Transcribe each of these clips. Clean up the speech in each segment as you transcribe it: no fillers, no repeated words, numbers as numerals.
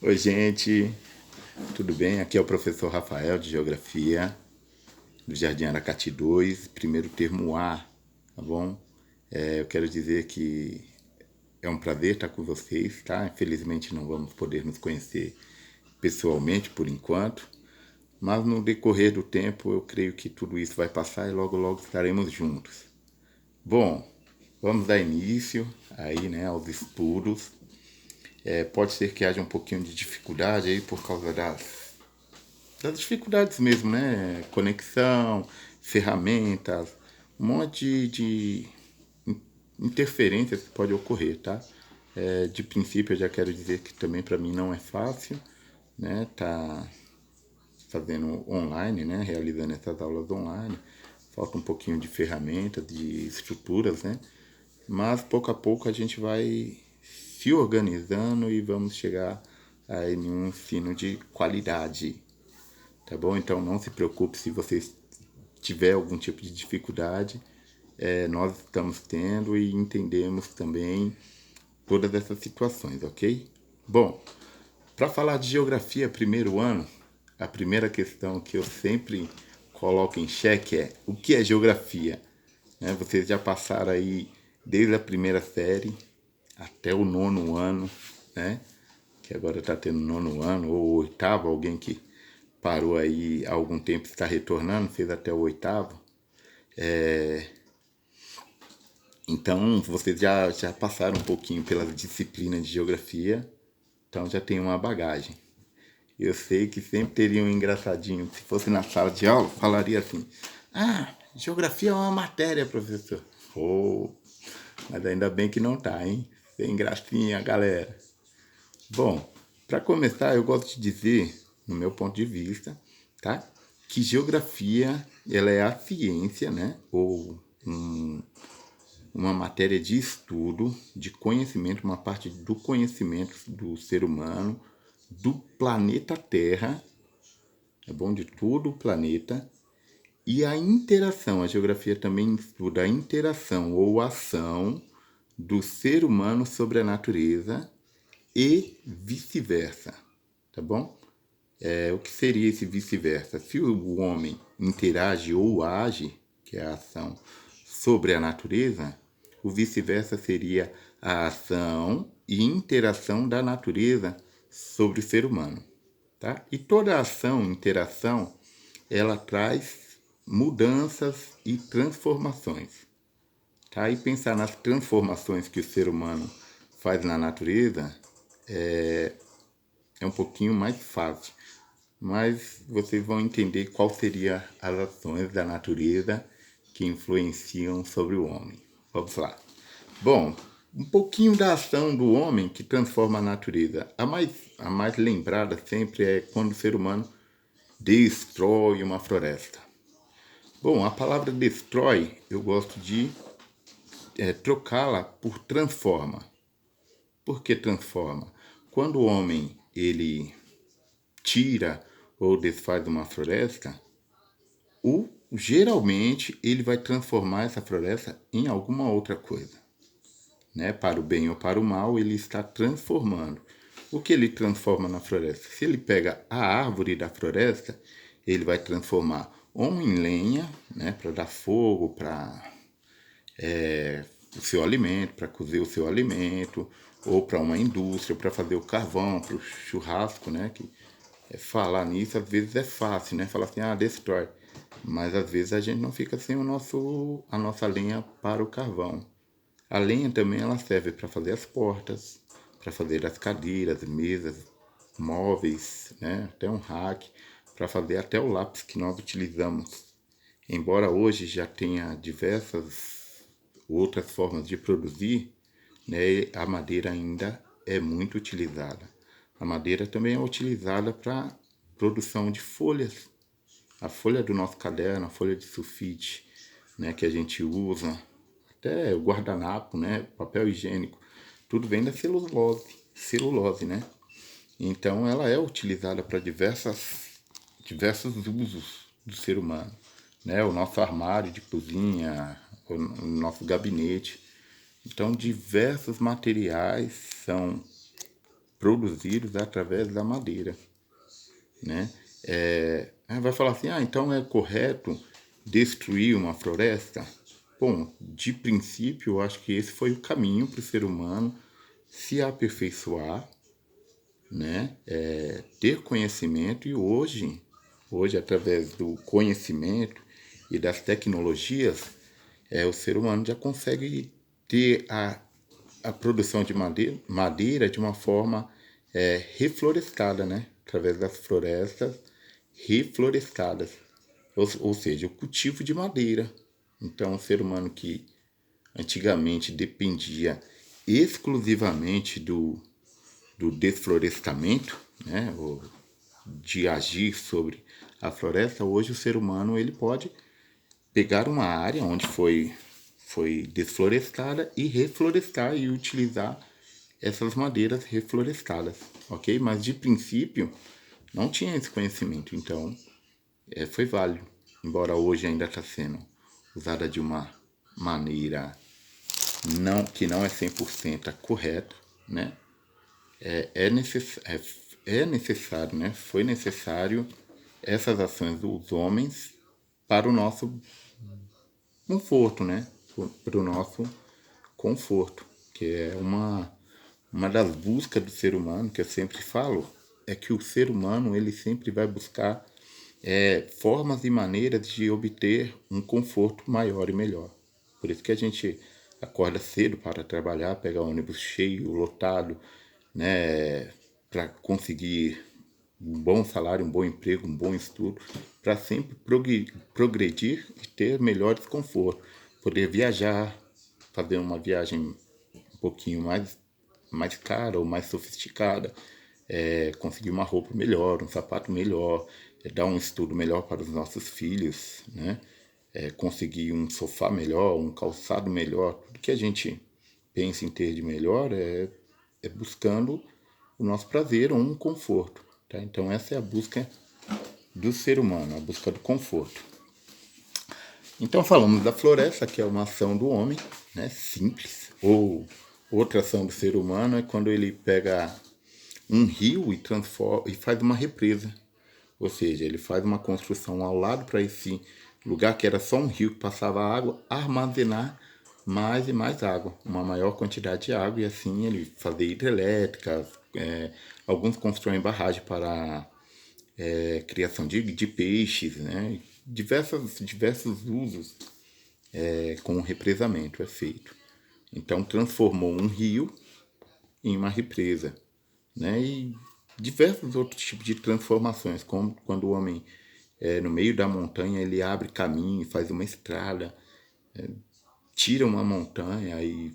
Oi, gente, tudo bem? Aqui é o professor Rafael de Geografia, do Jardim Aracati 2, primeiro termo A, tá bom? Eu quero dizer que é um prazer estar com vocês, tá? Infelizmente não vamos poder nos conhecer pessoalmente por enquanto, mas no decorrer do tempo eu creio que tudo isso vai passar e logo logo estaremos juntos. Bom, vamos dar início aí, né, aos estudos. Pode ser que haja um pouquinho de dificuldade aí por causa das dificuldades mesmo, né? Conexão, ferramentas, um monte de interferências que pode ocorrer, tá? De princípio, eu já quero dizer que também para mim não é fácil, né? Tá fazendo online, né? Realizando essas aulas online. Falta um pouquinho de ferramentas, de estruturas, né? Mas pouco a pouco a gente vai se organizando e vamos chegar a um ensino de qualidade, tá bom? Então não se preocupe se você tiver algum tipo de dificuldade, nós estamos tendo e entendemos também todas essas situações, ok? Bom, para falar de geografia primeiro ano, a primeira questão que eu sempre coloco em xeque é o que é geografia? Né? Vocês já passaram aí desde a primeira série até o nono ano, né? Que agora está tendo nono ano, ou oitavo, alguém que parou aí há algum tempo está retornando, fez até o oitavo. Então, vocês já passaram um pouquinho pelas disciplinas de geografia, então já tem uma bagagem. Eu sei que sempre teria um engraçadinho, se fosse na sala de aula, falaria assim: Ah, geografia é uma matéria, professor. Oh, mas ainda bem que não tá, hein? Sem gracinha, galera. Bom, para começar, eu gosto de dizer, no meu ponto de vista, tá? Que geografia, ela é a ciência, né? Ou uma matéria de estudo, de conhecimento, uma parte do conhecimento do ser humano, do planeta Terra, é bom, de todo o planeta, e a interação. A geografia também estuda a interação ou ação do ser humano sobre a natureza e vice-versa, tá bom? O que seria esse vice-versa? Se o homem interage ou age, que é a ação, sobre a natureza, o vice-versa seria a ação e interação da natureza sobre o ser humano. Tá? E toda ação, interação, ela traz mudanças e transformações. Tá? E pensar nas transformações que o ser humano faz na natureza é um pouquinho mais fácil. Mas vocês vão entender qual seria as ações da natureza que influenciam sobre o homem. Vamos lá. Bom, um pouquinho da ação do homem que transforma a natureza. A mais lembrada sempre é quando o ser humano destrói uma floresta. Bom, a palavra destrói eu gosto de trocá-la por transforma. Por que transforma? Quando o homem ele tira ou desfaz uma floresta, geralmente ele vai transformar essa floresta em alguma outra coisa. Né? Para o bem ou para o mal, ele está transformando. O que ele transforma na floresta? Se ele pega a árvore da floresta, ele vai transformar ou em lenha, né, para dar fogo, para o seu alimento, para cozer o seu alimento, ou para uma indústria, para fazer o carvão, para o churrasco, né? Que falar nisso às vezes é fácil, né? Falar assim, destrói. Mas às vezes a gente não fica sem a nossa lenha para o carvão. A lenha também ela serve para fazer as portas, para fazer as cadeiras, mesas, móveis, né? Até um rack, para fazer até o lápis que nós utilizamos. Embora hoje já tenha diversas outras formas de produzir, né, a madeira ainda é muito utilizada. A madeira também é utilizada para produção de folhas. A folha do nosso caderno, a folha de sulfite, né, que a gente usa, até o guardanapo, né, papel higiênico, tudo vem da celulose, né? Então ela é utilizada para diversos usos do ser humano, né? O nosso armário de cozinha, o nosso gabinete. Então diversos materiais são produzidos através da madeira, né? Vai falar assim, então é correto destruir uma floresta? Bom, de princípio, eu acho que esse foi o caminho para o ser humano se aperfeiçoar, né? Ter conhecimento, e hoje, através do conhecimento e das tecnologias, o ser humano já consegue ter a produção de madeira de uma forma reflorestada, né? Através das florestas reflorestadas, ou seja, o cultivo de madeira. Então, o ser humano que antigamente dependia exclusivamente do desflorestamento, né, ou de agir sobre a floresta, hoje o ser humano ele pode pegar uma área onde foi desflorestada e reflorestar e utilizar essas madeiras reflorestadas, ok? Mas de princípio não tinha esse conhecimento, então foi válido, embora hoje ainda está sendo usada de uma maneira que não é 100% correta, né? É necessário, né? Foi necessário essas ações dos homens para o nosso conforto, né? Para o nosso conforto, que é uma das buscas do ser humano, que eu sempre falo, é que o ser humano ele sempre vai buscar formas e maneiras de obter um conforto maior e melhor. Por isso que a gente acorda cedo para trabalhar, pegar ônibus cheio, lotado, né, para conseguir um bom salário, um bom emprego, um bom estudo, para sempre progredir e ter melhores confortos. Poder viajar, fazer uma viagem um pouquinho mais cara ou mais sofisticada, conseguir uma roupa melhor, um sapato melhor, dar um estudo melhor para os nossos filhos, né? Conseguir um sofá melhor, um calçado melhor. Tudo que a gente pensa em ter de melhor é buscando o nosso prazer ou um conforto. Tá? Então essa é a busca do ser humano, a busca do conforto. Então falamos da floresta, que é uma ação do homem, né, simples. Ou outra ação do ser humano é quando ele pega um rio e transforma e faz uma represa. Ou seja, ele faz uma construção ao lado para esse lugar que era só um rio que passava água, armazenar mais e mais água, uma maior quantidade de água, e assim ele fazer hidrelétricas, alguns constroem barragem para criação de peixes, né? Diversos usos com o represamento é feito. Então transformou um rio em uma represa, né? E diversos outros tipos de transformações, como quando o homem no meio da montanha ele abre caminho, faz uma estrada, tira uma montanha e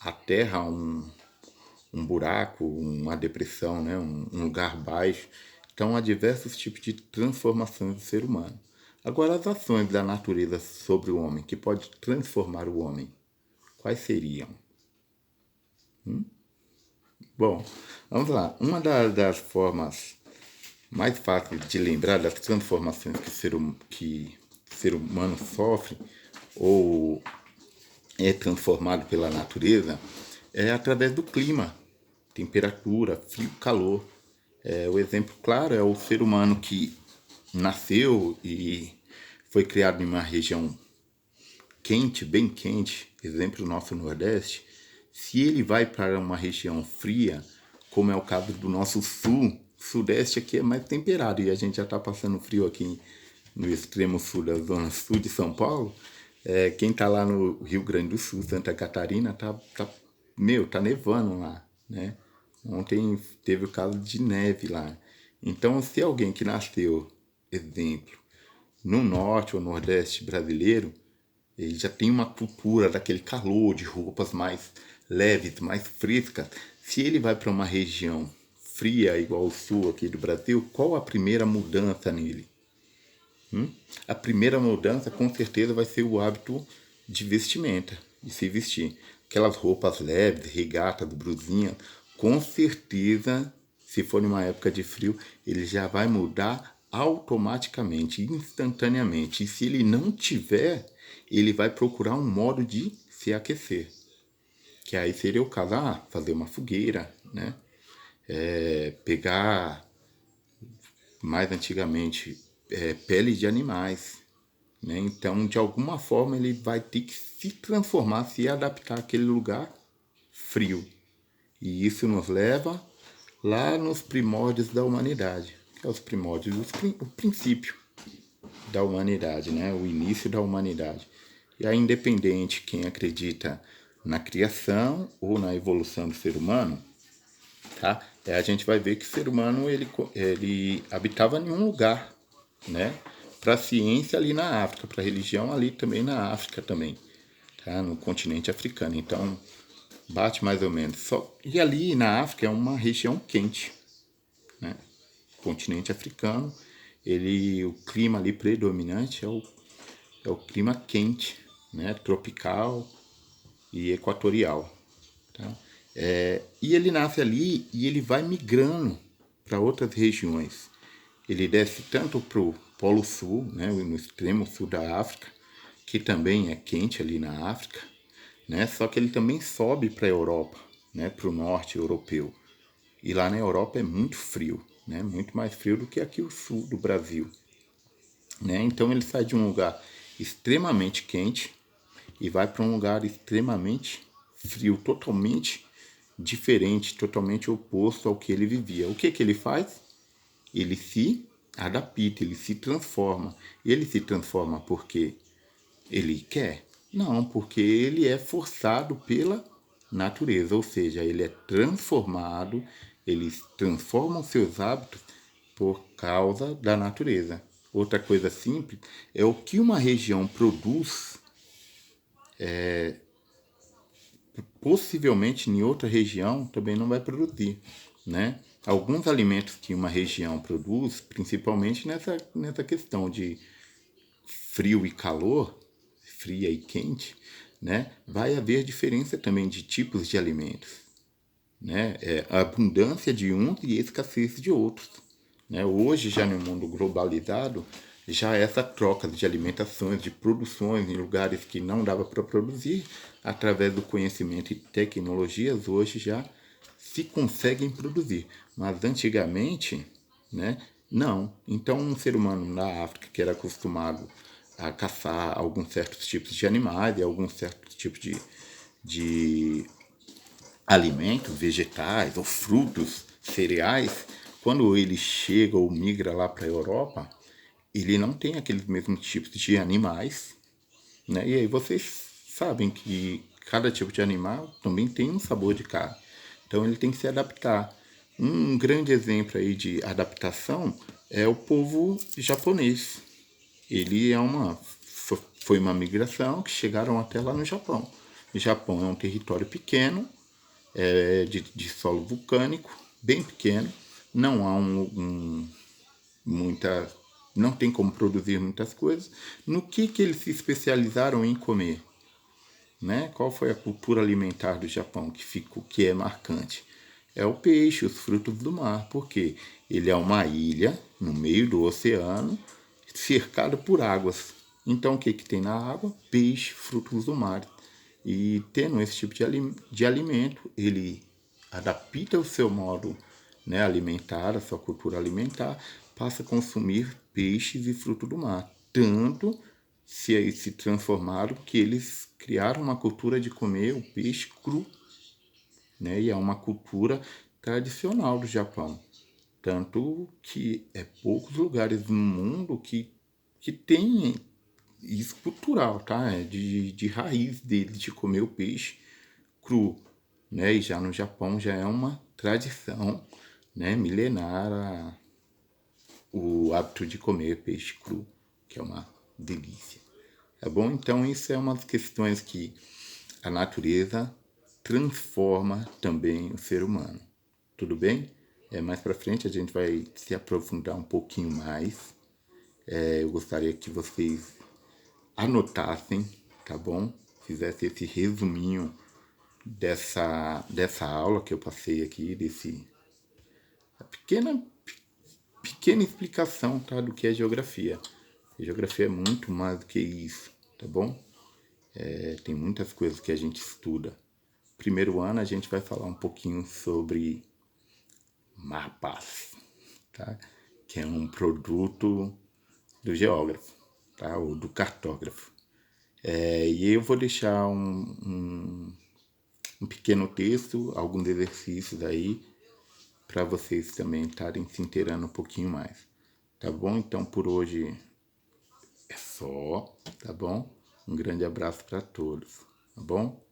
aterra um buraco, uma depressão, né? Um lugar baixo. Então há diversos tipos de transformações do ser humano. Agora, as ações da natureza sobre o homem, que pode transformar o homem, quais seriam? Bom, vamos lá. Uma das formas mais fáceis de lembrar das transformações que o ser humano sofre ou é transformado pela natureza é através do clima, temperatura, frio, calor. O exemplo claro é o ser humano que nasceu e foi criado em uma região quente, bem quente, exemplo do nosso Nordeste. Se ele vai para uma região fria, como é o caso do nosso sul, Sudeste aqui é mais temperado e a gente já está passando frio aqui no extremo sul da zona sul de São Paulo. Quem está lá no Rio Grande do Sul, Santa Catarina, tá nevando lá, né? Ontem teve o caso de neve lá. Então, se alguém que nasceu, exemplo, no norte ou nordeste brasileiro, ele já tem uma cultura daquele calor, de roupas mais leves, mais frescas. Se ele vai para uma região fria, igual o sul aqui do Brasil, qual a primeira mudança nele? A primeira mudança, com certeza, vai ser o hábito de vestimenta, de se vestir. Aquelas roupas leves, regatas, brusinhas, com certeza, se for numa época de frio, ele já vai mudar automaticamente, instantaneamente. E se ele não tiver, ele vai procurar um modo de se aquecer. Que aí seria o caso, fazer uma fogueira, né? pegar mais antigamente peles de animais, né? Então, de alguma forma, ele vai ter que se transformar, se adaptar àquele lugar frio. E isso nos leva lá nos primórdios da humanidade, que é os primórdios, o princípio da humanidade, né? O início da humanidade. E aí, independente quem acredita na criação ou na evolução do ser humano, tá? A gente vai ver que o ser humano ele habitava em um lugar, né? Para a ciência ali na África, para a religião ali também na África também, tá? No continente africano. Então, bate mais ou menos. E ali na África é uma região quente, né? O continente africano, o clima ali predominante é o clima quente, né? Tropical e equatorial, tá? E ele nasce ali e ele vai migrando para outras regiões. Ele desce tanto para o Polo Sul, né, no extremo sul da África, que também é quente ali na África, né, só que ele também sobe para a Europa, né, para o norte europeu. E lá na Europa é muito frio, né, muito mais frio do que aqui o sul do Brasil. Né? Então ele sai de um lugar extremamente quente e vai para um lugar extremamente frio, totalmente diferente, totalmente oposto ao que ele vivia. O que ele faz? Ele se adapta, ele se transforma. Ele se transforma porque ele quer? Não, porque ele é forçado pela natureza, ou seja, ele é transformado, ele transforma os seus hábitos por causa da natureza. Outra coisa simples é o que uma região produz, possivelmente em outra região também não vai produzir, né? Alguns alimentos que uma região produz, principalmente nessa questão de frio e calor, fria e quente, né? Vai haver diferença também de tipos de alimentos, né? A abundância de uns e escassez de outros, né? Hoje, já no mundo globalizado, já essa troca de alimentações, de produções em lugares que não dava para produzir, através do conhecimento e tecnologias, hoje já se conseguem produzir. Mas antigamente, né, não. Então, um ser humano na África que era acostumado a caçar alguns certos tipos de animais e alguns certos tipos de alimentos, vegetais ou frutos, cereais, quando ele chega ou migra lá para a Europa, ele não tem aqueles mesmos tipos de animais, né? E aí vocês sabem que cada tipo de animal também tem um sabor de carne. Então ele tem que se adaptar. Um grande exemplo aí de adaptação é o povo japonês. Ele foi uma migração que chegaram até lá no Japão. O Japão é um território pequeno, de solo vulcânico, bem pequeno. Não há muita, não tem como produzir muitas coisas. No que eles se especializaram em comer? Né? Qual foi a cultura alimentar do Japão que é marcante? É o peixe, os frutos do mar, porque ele é uma ilha no meio do oceano, cercado por águas. Então o que tem na água? Peixe, frutos do mar. E tendo esse tipo de alimento, ele adapta o seu modo, né, alimentar, a sua cultura alimentar, passa a consumir peixes e frutos do mar. Tanto se transformaram que eles criaram uma cultura de comer o peixe cru, né? E é uma cultura tradicional do Japão. Tanto que é poucos lugares no mundo que tem isso cultural, tá? É de raiz dele, de comer o peixe cru, né? E já no Japão já é uma tradição, né, milenar o hábito de comer peixe cru, que é uma delícia. Tá bom? Então isso é uma das questões que a natureza transforma também o ser humano. Tudo bem? Mais para frente a gente vai se aprofundar um pouquinho mais. Eu gostaria que vocês anotassem, tá bom? Fizessem esse resuminho dessa aula que eu passei aqui, pequena, pequena explicação, tá, do que é geografia. A geografia é muito mais do que isso, tá bom? Tem muitas coisas que a gente estuda. Primeiro ano a gente vai falar um pouquinho sobre mapas, tá? Que é um produto do geógrafo, tá? Ou do cartógrafo. E eu vou deixar um pequeno texto, alguns exercícios aí, para vocês também estarem se inteirando um pouquinho mais, tá bom? Então por hoje é só, tá bom? Um grande abraço para todos, tá bom?